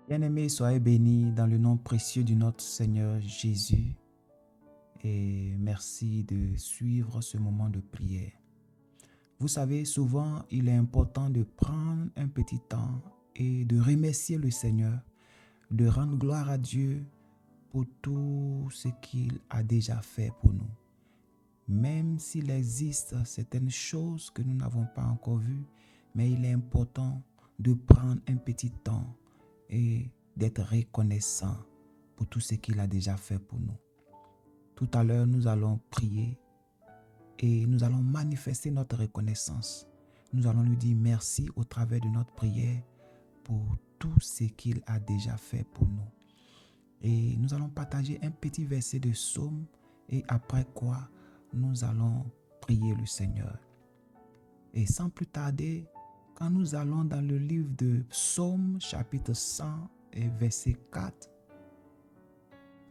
Bien-aimés, soyez bénis dans le nom précieux de notre Seigneur Jésus et merci de suivre ce moment de prière. Vous savez, souvent, il est important de prendre un petit temps et de remercier le Seigneur, de rendre gloire à Dieu pour tout ce qu'il a déjà fait pour nous. Même s'il existe certaines choses que nous n'avons pas encore vues, mais il est important de prendre un petit temps et d'être reconnaissant pour tout ce qu'il a déjà fait pour nous. Tout à l'heure, nous allons prier et nous allons manifester notre reconnaissance. Nous allons lui dire merci au travers de notre prière pour tout ce qu'il a déjà fait pour nous. Et nous allons partager un petit verset de psaume et après quoi nous allons prier le Seigneur. Et sans plus tarder, quand nous allons dans le livre de Psaume chapitre 100 et verset 4,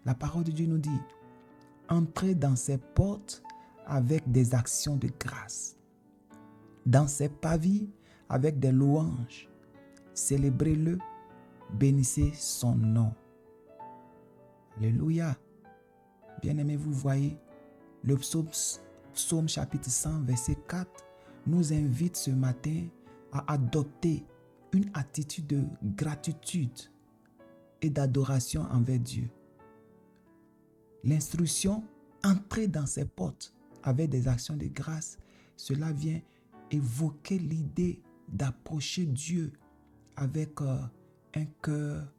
la parole de Dieu nous dit « Entrez dans ses portes avec des actions de grâce, dans ses pavis avec des louanges, célébrez-le, bénissez son nom. » Alléluia. Bien-aimés, vous voyez, le psaume chapitre 100 verset 4 nous invite ce matin à adopter une attitude de gratitude et d'adoration envers Dieu. L'instruction « entrer dans ses portes » avec des actions de grâce, cela vient évoquer l'idée d'approcher Dieu avec un cœur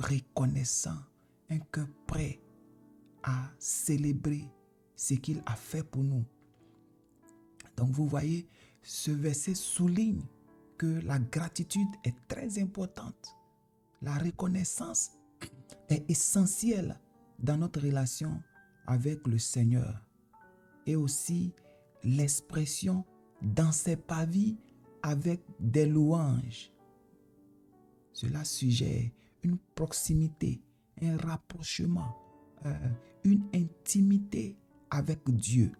reconnaissant, un cœur prêt à célébrer ce qu'il a fait pour nous. Donc vous voyez, ce verset souligne que la gratitude est très importante. La reconnaissance est essentielle dans notre relation avec le Seigneur. Et aussi l'expression dans ses pavis avec des louanges. Cela suggère une proximité, un rapprochement, une intimité avec Dieu.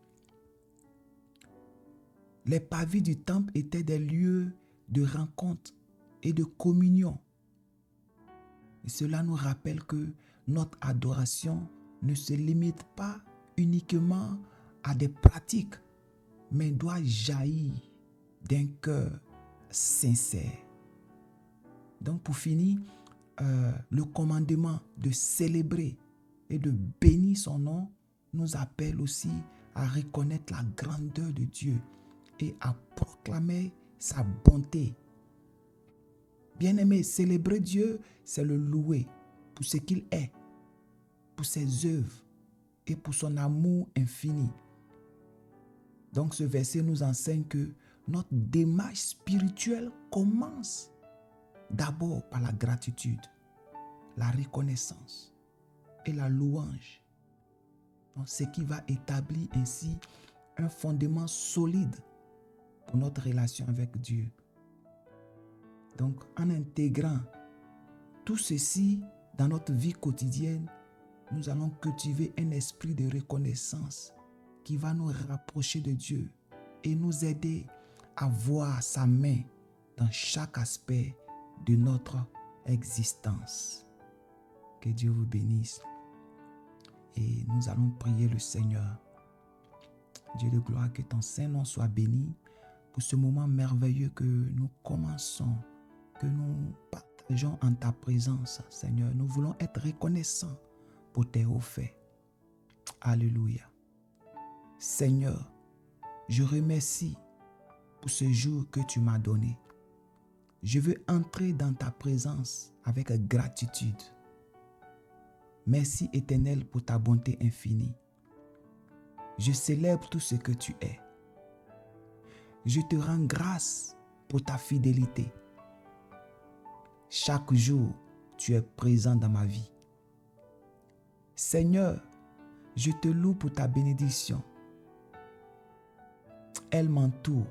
Les pavis du temple étaient des lieux de rencontre et de communion. Et cela nous rappelle que notre adoration ne se limite pas uniquement à des pratiques, mais doit jaillir d'un cœur sincère. Donc pour finir, le commandement de célébrer et de bénir son nom nous appelle aussi à reconnaître la grandeur de Dieu et à proclamer sa bonté. Bien-aimé, célébrer Dieu, c'est le louer pour ce qu'il est, pour ses œuvres et pour son amour infini. Donc ce verset nous enseigne que notre démarche spirituelle commence d'abord par la gratitude, la reconnaissance et la louange. Donc, ce qui va établir ainsi un fondement solide pour notre relation avec Dieu. Donc, en intégrant tout ceci dans notre vie quotidienne, nous allons cultiver un esprit de reconnaissance qui va nous rapprocher de Dieu et nous aider à voir sa main dans chaque aspect de notre existence. Que Dieu vous bénisse. Et nous allons prier le Seigneur. Dieu de gloire, que ton Saint-Nom soit béni pour ce moment merveilleux que nous commençons, que nous partageons en ta présence, Seigneur. Nous voulons être reconnaissants pour tes hauts faits. Alléluia. Seigneur, je remercie pour ce jour que tu m'as donné. Je veux entrer dans ta présence avec gratitude. Merci Éternel pour ta bonté infinie. Je célèbre tout ce que tu es. Je te rends grâce pour ta fidélité. Chaque jour, tu es présent dans ma vie. Seigneur, je te loue pour ta bénédiction. Elle m'entoure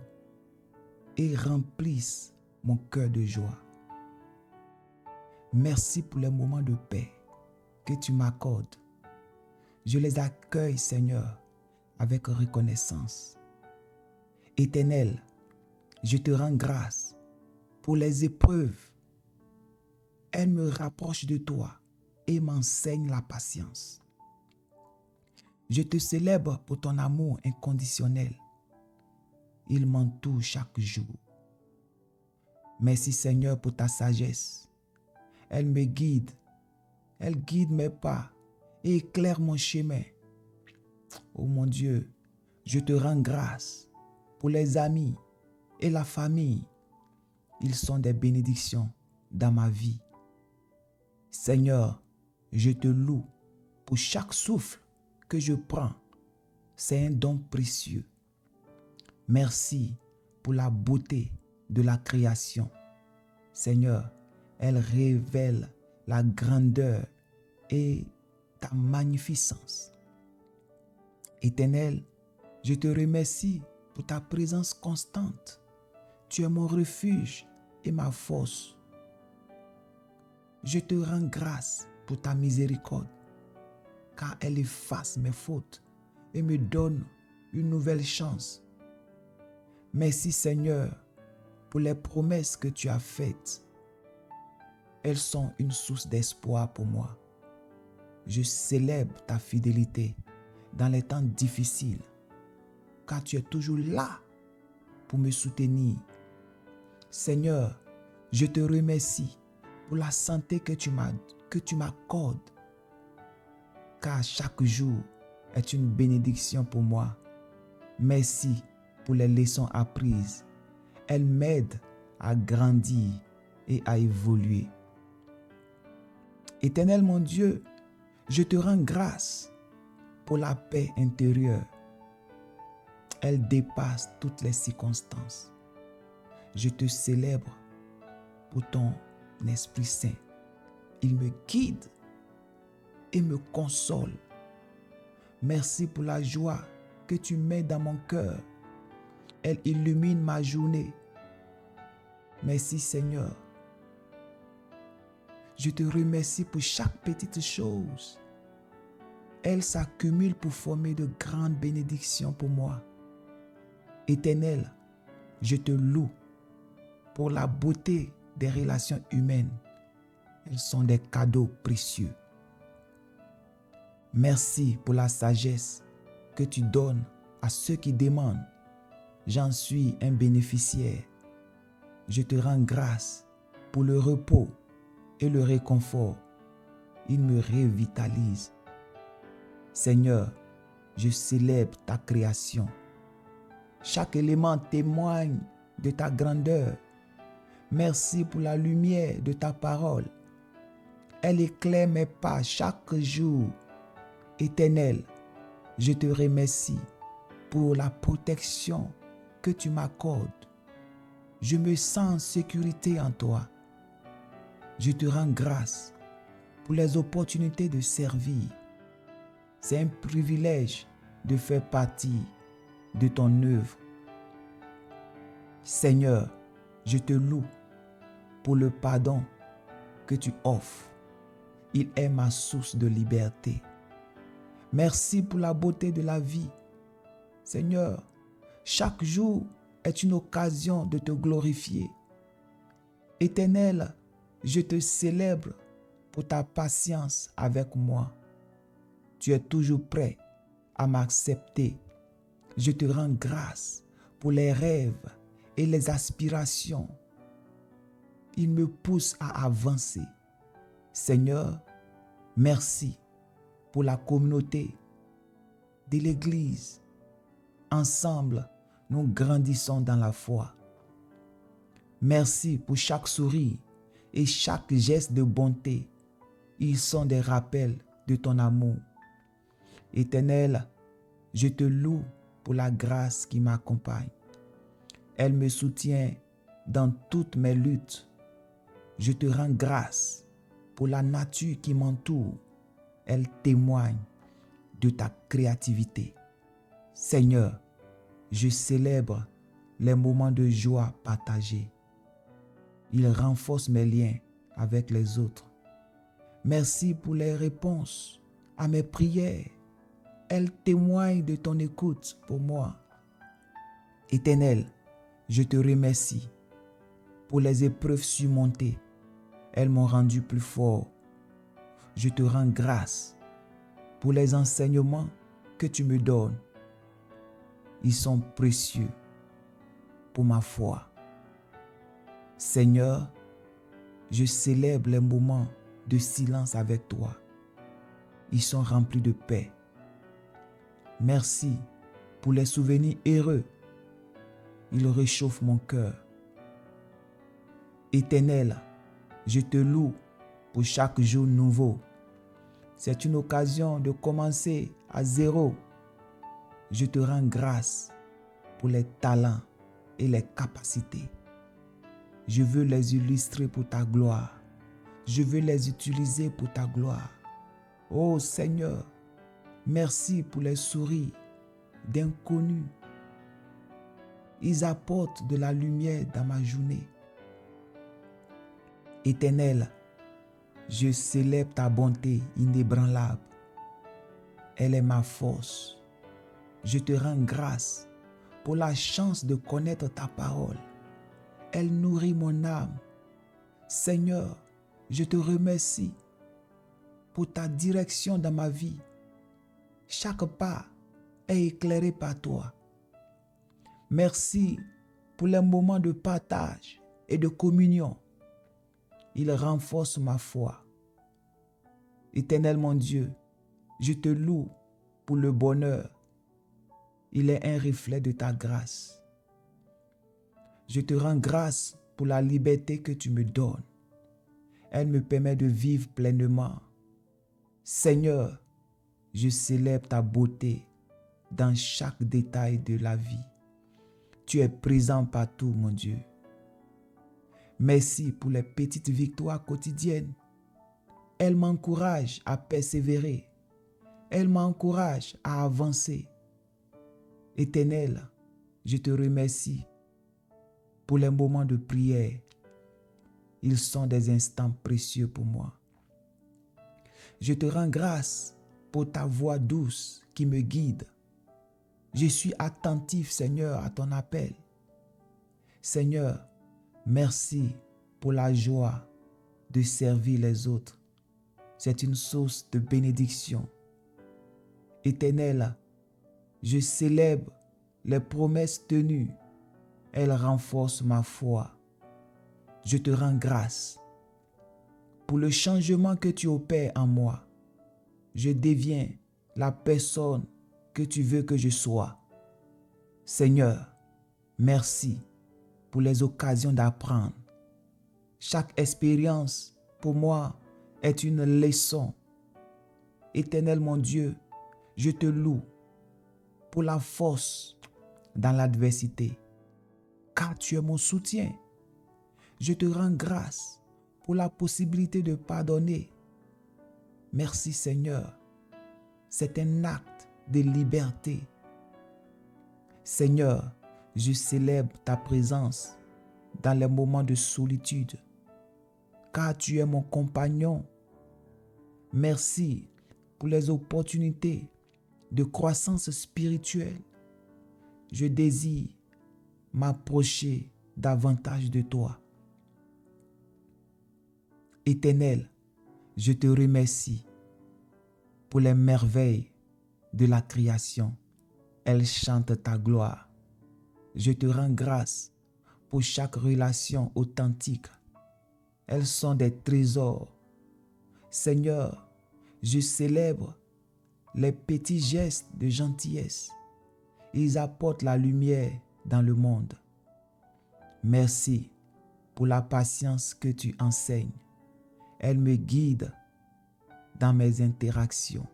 et remplisse mon cœur de joie. Merci pour les moments de paix que tu m'accordes. Je les accueille, Seigneur, avec reconnaissance. Éternel, je te rends grâce pour les épreuves Elle me rapproche de toi et m'enseigne la patience. Je te célèbre pour ton amour inconditionnel. Il m'entoure chaque jour. Merci Seigneur pour ta sagesse. Elle me guide. Elle guide mes pas et éclaire mon chemin. Oh mon Dieu, je te rends grâce pour les amis et la famille. Ils sont des bénédictions dans ma vie. Seigneur, je te loue pour chaque souffle que je prends. C'est un don précieux. Merci pour la beauté de la création. Seigneur, elle révèle la grandeur et ta magnificence. Éternel, je te remercie pour ta présence constante. Tu es mon refuge et ma force. Je te rends grâce pour ta miséricorde, car elle efface mes fautes et me donne une nouvelle chance. Merci Seigneur pour les promesses que tu as faites. Elles sont une source d'espoir pour moi. Je célèbre ta fidélité dans les temps difficiles, car tu es toujours là pour me soutenir. Seigneur, je te remercie pour la santé que tu m'accordes, car chaque jour est une bénédiction pour moi. Merci pour les leçons apprises. Elles m'aident à grandir et à évoluer. Éternel mon Dieu, je te rends grâce pour la paix intérieure. Elle dépasse toutes les circonstances. Je te célèbre pour ton Esprit Saint. Il me guide et me console. Merci pour la joie que tu mets dans mon cœur. Elle illumine ma journée. Merci Seigneur. Je te remercie pour chaque petite chose. Elle s'accumule pour former de grandes bénédictions pour moi. Éternel, je te loue pour la beauté des relations humaines. Elles sont des cadeaux précieux. Merci pour la sagesse que tu donnes à ceux qui demandent. J'en suis un bénéficiaire. Je te rends grâce pour le repos et le réconfort. Il me revitalise. Seigneur, je célèbre ta création. Chaque élément témoigne de ta grandeur. Merci pour la lumière de ta parole. Elle éclaire mes pas chaque jour. Éternel, je te remercie pour la protection que tu m'accordes. Je me sens en sécurité en toi. Je te rends grâce pour les opportunités de servir. C'est un privilège de faire partie de ton œuvre. Seigneur, je te loue pour le pardon que tu offres. Il est ma source de liberté. Merci pour la beauté de la vie. Seigneur, chaque jour est une occasion de te glorifier. Éternel, je te célèbre pour ta patience avec moi. Tu es toujours prêt à m'accepter. Je te rends grâce pour les rêves et les aspirations. Il me pousse à avancer. Seigneur, merci pour la communauté de l'Église. Ensemble, nous grandissons dans la foi. Merci pour chaque sourire et chaque geste de bonté. Ils sont des rappels de ton amour. Éternel, je te loue pour la grâce qui m'accompagne. Elle me soutient dans toutes mes luttes. Je te rends grâce pour la nature qui m'entoure. Elle témoigne de ta créativité. Seigneur, je célèbre les moments de joie partagés. Ils renforcent mes liens avec les autres. Merci pour les réponses à mes prières. Elles témoignent de ton écoute pour moi. Éternel, je te remercie pour les épreuves surmontées. elles m'ont rendu plus fort. Je te rends grâce pour les enseignements que tu me donnes. Ils sont précieux pour ma foi. Seigneur, je célèbre les moments de silence avec toi. Ils sont remplis de paix. Merci pour les souvenirs heureux. Ils réchauffent mon cœur. Éternel, je te loue pour chaque jour nouveau. C'est une occasion de commencer à zéro. Je te rends grâce pour les talents et les capacités. Je veux les illustrer pour ta gloire. Je veux les utiliser pour ta gloire. Oh Seigneur, merci pour les sourires d'inconnus. Ils apportent de la lumière dans ma journée. Éternel, je célèbre ta bonté inébranlable. Elle est ma force. Je te rends grâce pour la chance de connaître ta parole. Elle nourrit mon âme. Seigneur, je te remercie pour ta direction dans ma vie. Chaque pas est éclairé par toi. Merci pour les moments de partage et de communion. Ils renforcent ma foi. Éternel mon Dieu, je te loue pour le bonheur. Il est un reflet de ta grâce. Je te rends grâce pour la liberté que tu me donnes. Elle me permet de vivre pleinement. Seigneur, je célèbre ta beauté dans chaque détail de la vie. Tu es présent partout, mon Dieu. Merci pour les petites victoires quotidiennes. Elles m'encouragent à persévérer. Elles m'encouragent à avancer. Éternel, je te remercie pour les moments de prière. Ils sont des instants précieux pour moi. Je te rends grâce pour ta voix douce qui me guide. Je suis attentif, Seigneur, à ton appel. Seigneur, merci pour la joie de servir les autres. C'est une source de bénédiction. Éternel, je célèbre les promesses tenues. Elles renforcent ma foi. Je te rends grâce pour le changement que tu opères en moi. Je deviens la personne que tu veux que je sois. Seigneur, merci pour les occasions d'apprendre. Chaque expérience pour moi est une leçon. Éternel mon Dieu, je te loue pour la force dans l'adversité, car tu es mon soutien. Je te rends grâce pour la possibilité de pardonner. Merci Seigneur, c'est un acte de liberté. Seigneur, je célèbre ta présence dans les moments de solitude, car tu es mon compagnon. Merci pour les opportunités de croissance spirituelle. Je désire m'approcher davantage de toi. Éternel, je te remercie pour les merveilles de la création. Elles chantent ta gloire. Je te rends grâce pour chaque relation authentique. Elles sont des trésors. Seigneur, je célèbre les petits gestes de gentillesse. Ils apportent la lumière dans le monde. Merci pour la patience que tu enseignes. Elle me guide dans mes interactions.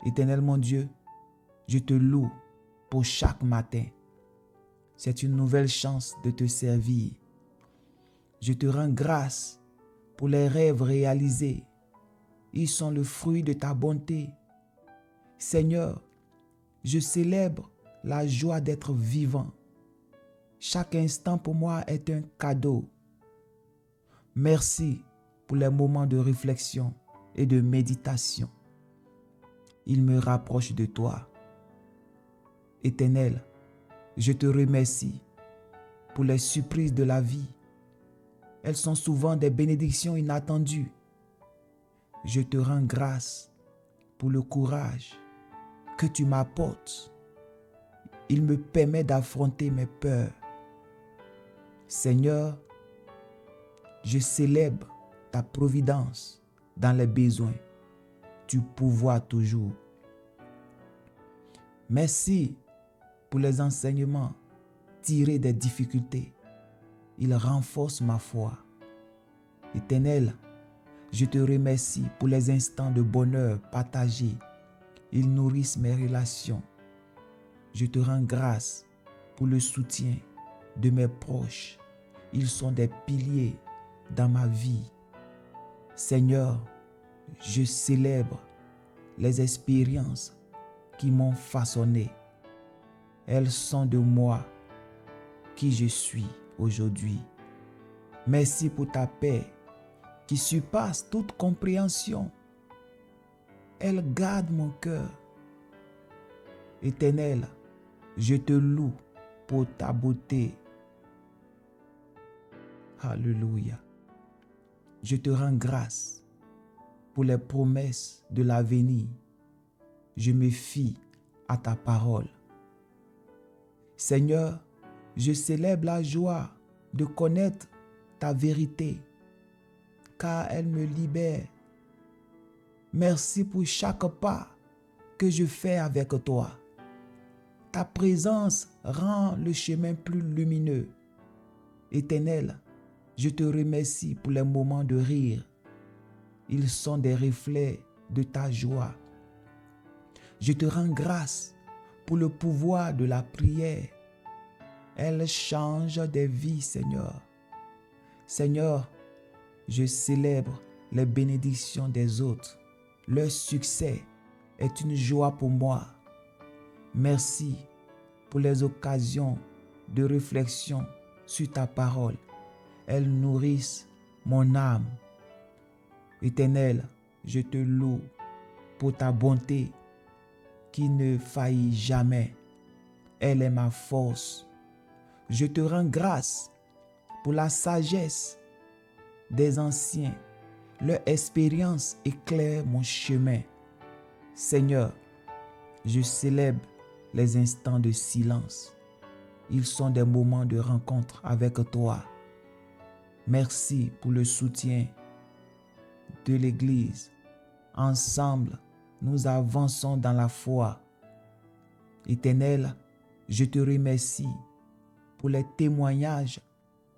Éternel mon Dieu, je te loue pour chaque matin. C'est une nouvelle chance de te servir. Je te rends grâce pour les rêves réalisés. Ils sont le fruit de ta bonté. Seigneur, je célèbre la joie d'être vivant. Chaque instant pour moi est un cadeau. Merci pour les moments de réflexion et de méditation. Ils me rapprochent de toi. Éternel, je te remercie pour les surprises de la vie. elles sont souvent des bénédictions inattendues. Je te rends grâce pour le courage que tu m'apportes. Il me permet d'affronter mes peurs. Seigneur, je célèbre ta providence dans les besoins. Tu pourvois toujours. Merci pour les enseignements tirés des difficultés. Ils renforcent ma foi. Éternel, je te remercie pour les instants de bonheur partagés. Ils nourrissent mes relations. Je te rends grâce pour le soutien de mes proches. Ils sont des piliers dans ma vie. Seigneur, je célèbre les expériences qui m'ont façonné. Elles sont de moi qui je suis aujourd'hui. Merci pour ta paix qui surpasse toute compréhension. Elle garde mon cœur. Éternel, je te loue pour ta beauté. Alléluia. Je te rends grâce pour les promesses de l'avenir. Je me fie à ta parole. Seigneur, je célèbre la joie de connaître ta vérité, car elle me libère. Merci pour chaque pas que je fais avec toi. Ta présence rend le chemin plus lumineux. Éternel, je te remercie pour les moments de rire. Ils sont des reflets de ta joie. Je te rends grâce pour le pouvoir de la prière. Elle change des vies, Seigneur. Seigneur, je célèbre les bénédictions des autres. Leur succès est une joie pour moi. Merci pour les occasions de réflexion sur ta parole. Elles nourrissent mon âme. Éternel, je te loue pour ta bonté qui ne faillit jamais. Elle est ma force. Je te rends grâce pour la sagesse des anciens. Leur expérience éclaire mon chemin. Seigneur, je célèbre les instants de silence. Ils sont des moments de rencontre avec toi. Merci pour le soutien de l'Église. Ensemble, nous avançons dans la foi. Éternel, je te remercie pour les témoignages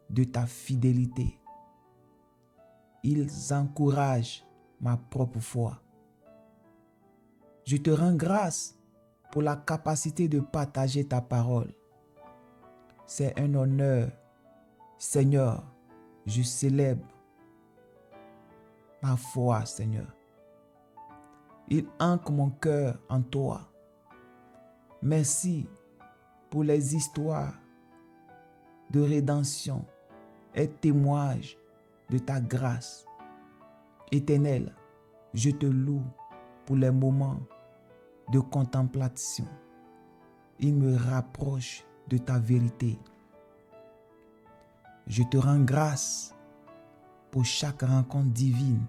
de ta fidélité. Ils encouragent ma propre foi. Je te rends grâce pour la capacité de partager ta parole. C'est un honneur. Seigneur, je célèbre ma foi, Seigneur. Il ancre mon cœur en toi. Merci pour les histoires de rédemption et témoignages de ta grâce. Éternel, je te loue pour les moments de contemplation. Ils me rapprochent de ta vérité. Je te rends grâce pour chaque rencontre divine.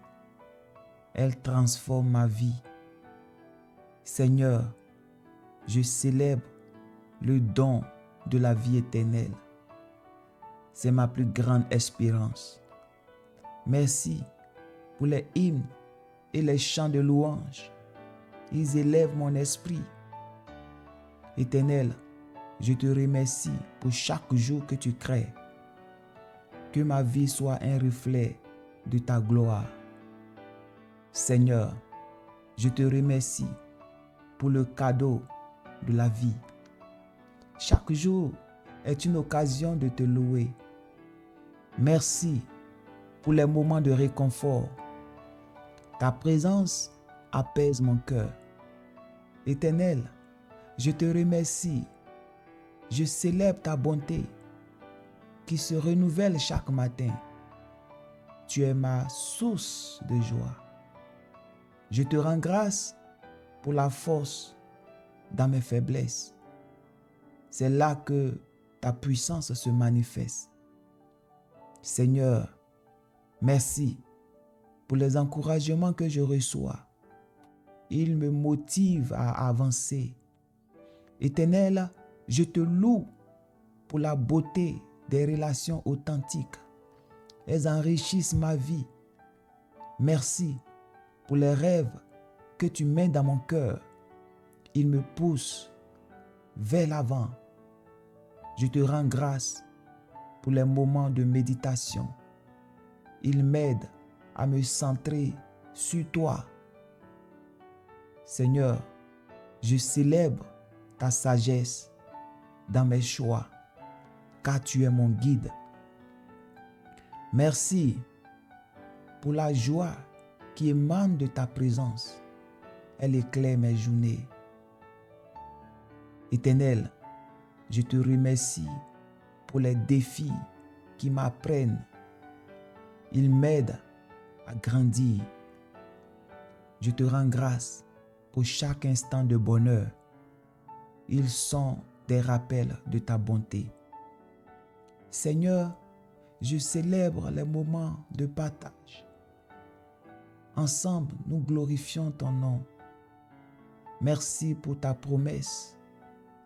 Elle transforme ma vie. Seigneur, je célèbre le don de la vie éternelle. C'est ma plus grande espérance. Merci pour les hymnes et les chants de louange. Ils élèvent mon esprit. Éternel, je te remercie pour chaque jour que tu crées. Que ma vie soit un reflet de ta gloire. Seigneur, je te remercie pour le cadeau de la vie. Chaque jour est une occasion de te louer. Merci pour les moments de réconfort. Ta présence apaise mon cœur. Éternel, je te remercie. Je célèbre ta bonté qui se renouvelle chaque matin. Tu es ma source de joie. Je te rends grâce pour la force dans mes faiblesses. C'est là que ta puissance se manifeste. Seigneur, Merci pour les encouragements que je reçois. Ils me motivent à avancer. Éternel, je te loue pour la beauté des relations authentiques. Elles enrichissent ma vie. Merci pour les rêves que tu mets dans mon cœur. Ils me poussent vers l'avant. Je te rends grâce pour les moments de méditation. Ils m'aident à me centrer sur toi. Seigneur, je célèbre ta sagesse dans mes choix, car tu es mon guide. Merci pour la joie qui émane de ta présence. Elle éclaire mes journées. Éternel, je te remercie pour les défis qui m'apprennent. Ils m'aident à grandir. Je te rends grâce pour chaque instant de bonheur. Ils sont des rappels de ta bonté. Seigneur, je célèbre les moments de partage. Ensemble, nous glorifions ton nom. Merci pour ta promesse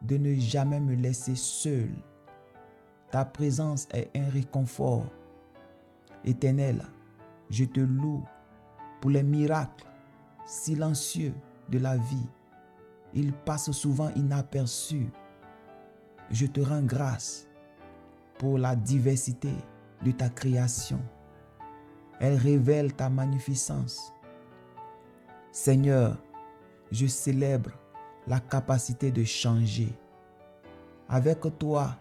de ne jamais me laisser seul. Ta présence est un réconfort. Éternel, je te loue pour les miracles silencieux de la vie. Ils passent souvent inaperçus. Je te rends grâce pour la diversité de ta création. Elle révèle ta magnificence. Seigneur, je célèbre la capacité de changer. Avec toi,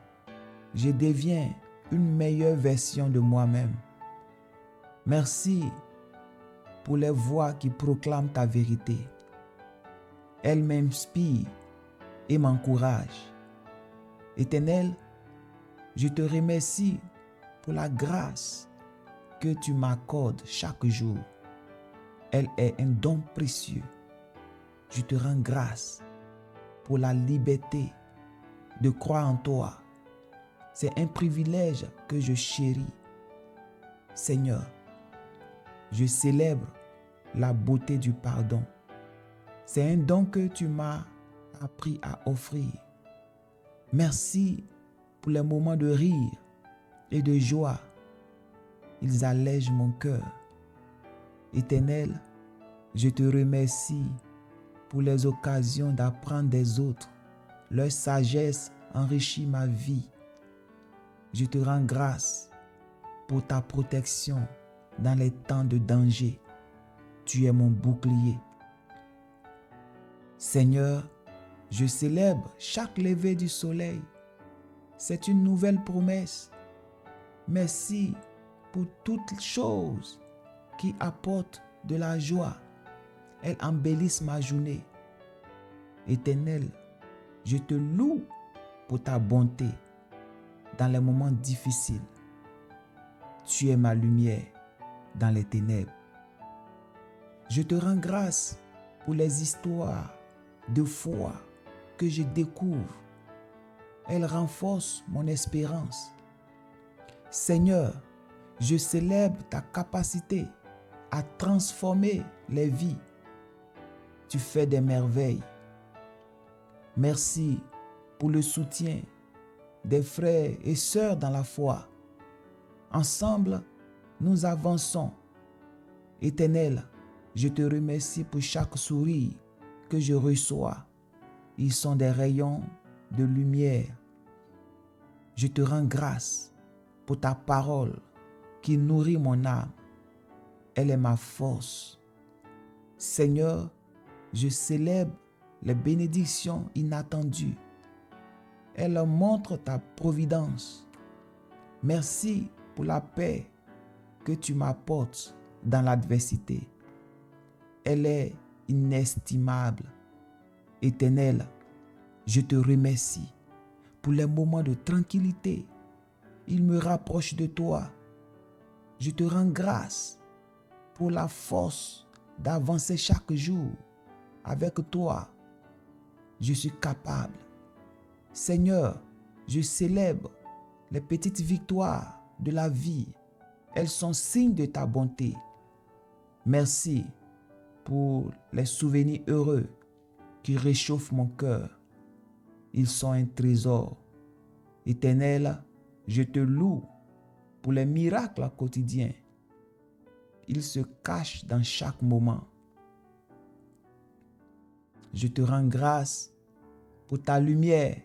je deviens une meilleure version de moi-même. Merci pour les voix qui proclament ta vérité. Elles m'inspirent et m'encouragent. Éternel, je te remercie pour la grâce que tu m'accordes chaque jour. Elle est un don précieux. Je te rends grâce pour la liberté de croire en toi. C'est un privilège que je chéris. Seigneur, je célèbre la beauté du pardon. C'est un don que tu m'as appris à offrir. Merci pour les moments de rire et de joie. Ils allègent mon cœur. Éternel, je te remercie pour les occasions d'apprendre des autres. Leur sagesse enrichit ma vie. Je te rends grâce pour ta protection dans les temps de danger. Tu es mon bouclier. Seigneur, je célèbre chaque lever du soleil. C'est une nouvelle promesse. Merci pour toutes choses qui apportent de la joie. Elles embellissent ma journée. Éternel, je te loue pour ta bonté dans les moments difficiles. Tu es ma lumière dans les ténèbres. Je te rends grâce pour les histoires de foi que je découvre. Elles renforcent mon espérance. Seigneur, je célèbre ta capacité à transformer les vies. Tu fais des merveilles. Merci pour le soutien des frères et sœurs dans la foi. Ensemble, nous avançons. Éternel, je te remercie pour chaque sourire que je reçois. Ils sont des rayons de lumière. Je te rends grâce pour ta parole qui nourrit mon âme. Elle est ma force. Seigneur, je célèbre les bénédictions inattendues. Elles montrent ta providence. Merci pour la paix que tu m'apportes dans l'adversité. Elle est inestimable. Éternel, je te remercie pour les moments de tranquillité. Ils me rapprochent de toi. Je te rends grâce pour la force d'avancer chaque jour. Avec toi, je suis capable. Seigneur, je célèbre les petites victoires de la vie. Elles sont signes de ta bonté. Merci pour les souvenirs heureux qui réchauffent mon cœur. Ils sont un trésor. Éternel, je te loue pour les miracles quotidiens. Ils se cachent dans chaque moment. Je te rends grâce pour ta lumière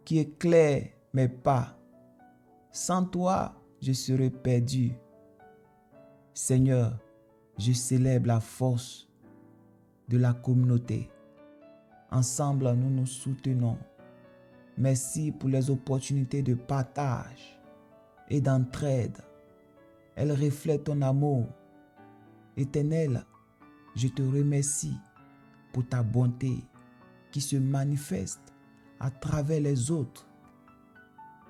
qui éclaire mes pas. Sans toi, je serais perdu. Seigneur, je célèbre la force de la communauté. Ensemble, nous nous soutenons. Merci pour les opportunités de partage et d'entraide. Elles reflètent ton amour. Éternel, je te remercie pour ta bonté qui se manifeste à travers les autres.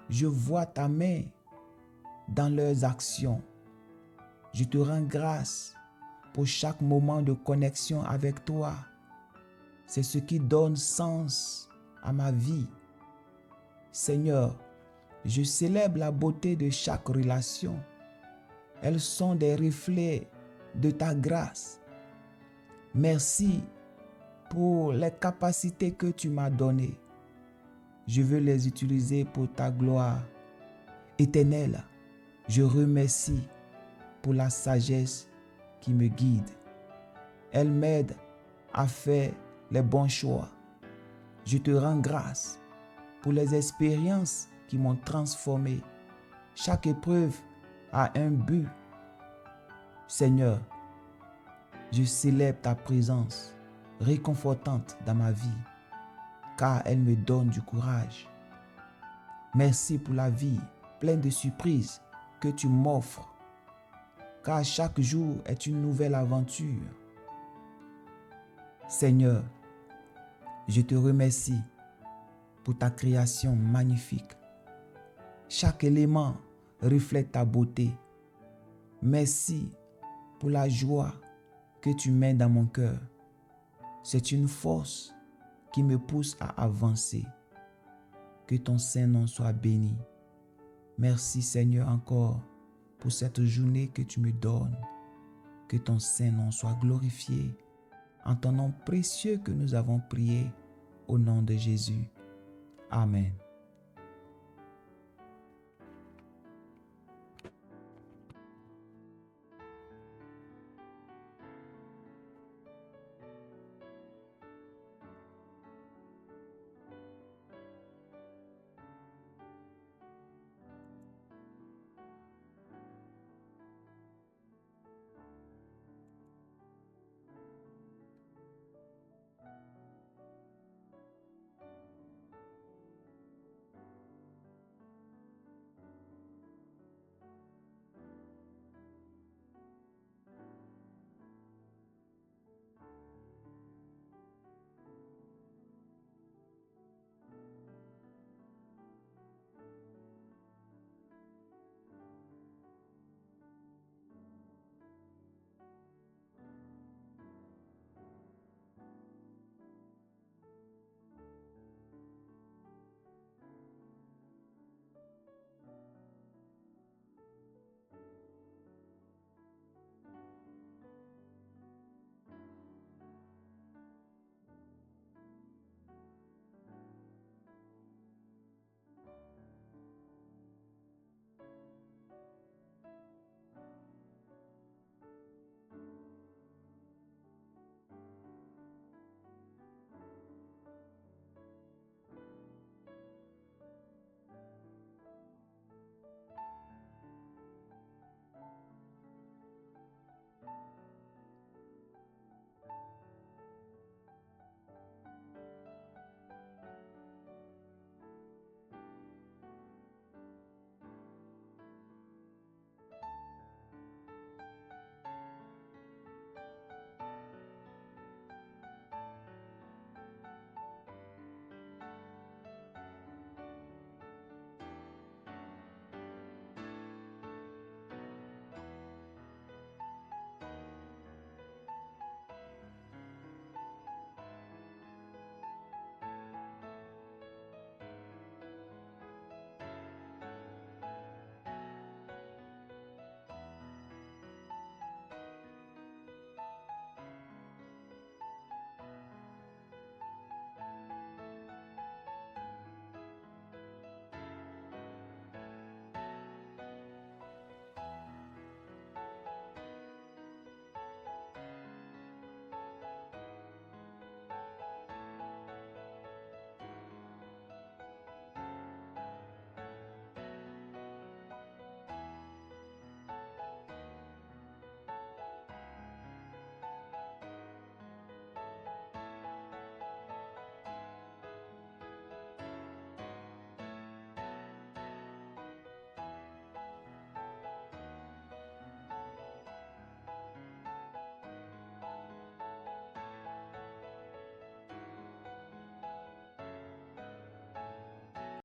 Je vois ta main dans leurs actions. Je te rends grâce pour chaque moment de connexion avec toi. C'est ce qui donne sens à ma vie. Seigneur, je célèbre la beauté de chaque relation. Elles sont des reflets de ta grâce. Merci pour les capacités que tu m'as données. Je veux les utiliser pour ta gloire. Éternel, je remercie pour la sagesse qui me guide. Elle m'aide à faire les bons choix. Je te rends grâce pour les expériences qui m'ont transformé. Chaque épreuve a un but. Seigneur, je célèbre ta présence réconfortante dans ma vie, car elle me donne du courage. Merci pour la vie pleine de surprises que tu m'offres, car chaque jour est une nouvelle aventure. Seigneur, je te remercie pour ta création magnifique. Chaque élément reflète ta beauté. Merci pour la joie que tu mets dans mon cœur. C'est une force qui me pousse à avancer. Que ton Saint-Nom soit béni. Merci Seigneur encore pour cette journée que tu me donnes. Que ton Saint-Nom soit glorifié. En ton nom précieux que nous avons prié, au nom de Jésus. Amen.